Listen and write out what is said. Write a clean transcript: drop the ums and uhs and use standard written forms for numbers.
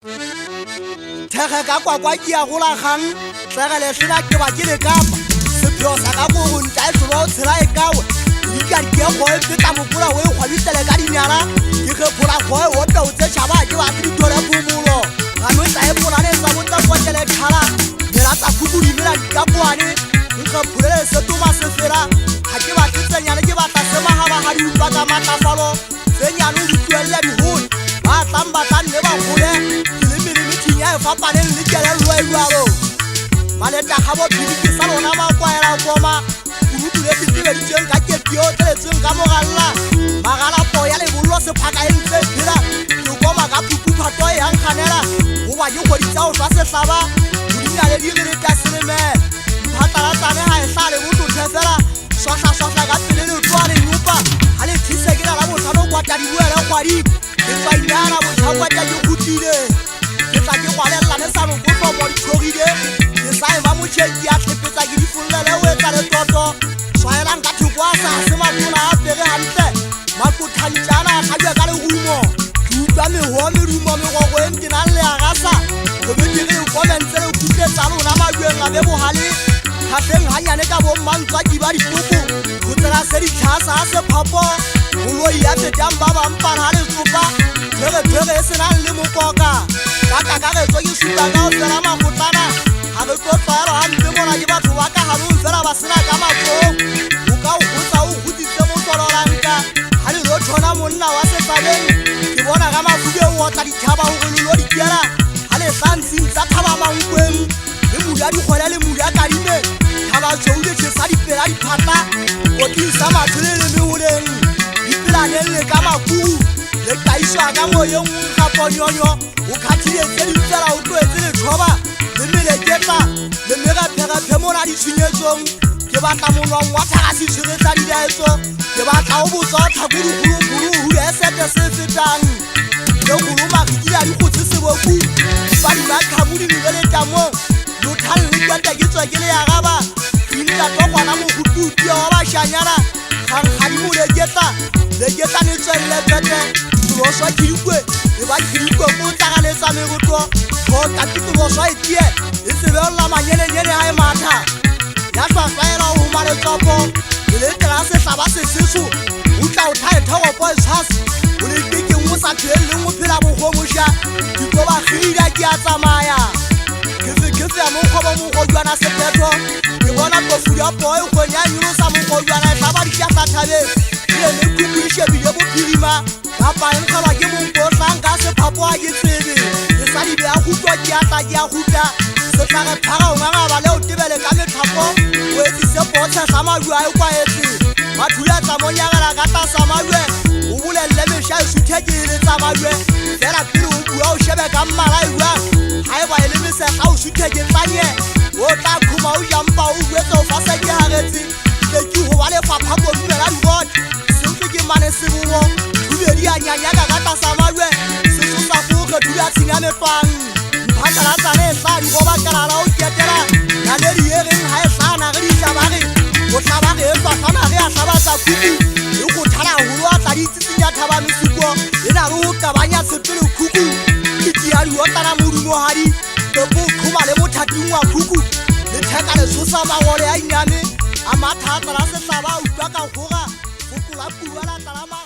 thege ka kwakwa ke ya gola kgang tlegele sena ke ba ke le kapa sepheo sa ka go ntla e tloba o tshela e kawe dikari ke go e feta mokola o e kgwabitele ka dinyana ke kgephola go e ope o tse tšhaba ke ba ke ditore phomolo gano tsa e polane tsa botsa kwatele kgala mela tsa khukulimela dikapoane nkgepholele setoma se fela ga ke ba ke tsenyane ke batla semagaba ga di utlwa ka matlafalo tsenyane o ditluelele dihole ba tlang ba tla nne ba gole ya fapane le kele lwelwalo maleta ga bo phidi sa lona ba kwaela koma kurutu le titile di tšeng ka ketio tletseng ka mogalla magala po ya le bollo se phaka e ntse phela ke koma ka pupu phato ya nkganela go ba ke goditsa o swa se hlaba dinya le di re ta seleme phatala tsane ha e hlale go tlhefela swahla swahla ka pele le tswale nupa ha le thise ke la botlhano kwata di buela kwadi ke tsainyana botlhakwa tja ke khutile ke kwalela ne sa mo go mo di khogile ke sa e ba mo tšheki ya tlhepetsa ke di fullele o etsa le toto swaela nka thokwa sa se matona a pere hantle makothantšana ga bja ka le humo ke utlwa meho merumo megogo e ntena le a gasa go be ke re komentse le kutletsa lona madueng a be bogale kgatlheng ganyane ka bommantswa ke ba dipoko go tsela se ditlhasa a sephapo goloi ya fetang ba bampana ga le sopa thwege e senang le mokoka kakaretso ke supa ka o fela magotlana ga re tlo tlwaelo gampe mola ke batho ba ka ganong fela ba sena ka matlong o ka o gotsa o goditse motlololanka ga le rotshona monna wa sefabeng ke bona ka mafuke o otla dithaba o gololo dikela ga le tlantsing tsa thaba mankweng le modi a dikgwele le modi a kadime thaba tšoudetše sa dipela diphatla kotlisa matlhole le meoleng dipelaneng le ka makuu le kaiswa ka moyeng o nkgaponyonyo o kgathiletse ditsela o tloetse letšhoba le meleketla le megaphegape mona ditšhinyetsong ke batla monwang wa thagasi tšhiretsa didaetso ke batla o botsa o tlhakodikgolokgolo hula e sete se fetang le golo magikile a dikgotse seboku badi ba kgamodimile letamong lothan le kwanta ke tswa ke le ya gaba inta tokwana mogotutia wa bašanyana kgangkgadi mo leketla ne tswelele pete toloswa kedikwe e ba kedikwe ko tlagaletsa megoto go kati toloswa e tie e sebeolla manyelenyele ga e matha ya tlwatlwaela o homa letsopo le letela setlaba se seso o tla o thaethagopo e tshwase o le tekeng mo sa pheleleng o phela bogomoša diko bagida ke a tsamaya kefe ya mokgobo mogojwana sephetho ke bona tofudi ya poo e kgweng ya nyolosa mogojwana e tlaba dikiatlathabeng le kuku e shebile bophirima kapa e nkgelwa ke monkotlang ka sephapo a ke tsebe ke sa dibe a gutwa ke atla ke a gutla setlhage phaga o ngangaba le o tebele ka methapo o etsise potshehla madue a e kwaetse mathuletsa monyagela ka tlasa madue o bolelele mešha e suthekeeletsa madue fela pele o bua o shebe ka mmala e buang ga e ba e le mesekga o sutheke tlanye o tla khuma o jampa o buetse o fa se ke gagetse leki go ba lefapha kodumela dibone sentle ke mane sebobo thubedi a nyanyaka ka tlasa malwe seso sa goge thudi a tshenya metlwang mphatlalatsane e tla digo bakalala o ketela naledi e reng ga e tlana ge ditlabage go tlabage e tlwatlana ge a tlabatsa kuku le go thala golo a tla ditsitsinya thaba mesiko e na re go kabanya sepele kuku itia diotlana modumogadi tepo kgoma le mothating wa kuku le theka letshosa magole a inyame a matha a tlala setlaba a utlwa ka goga fokola pua la tlala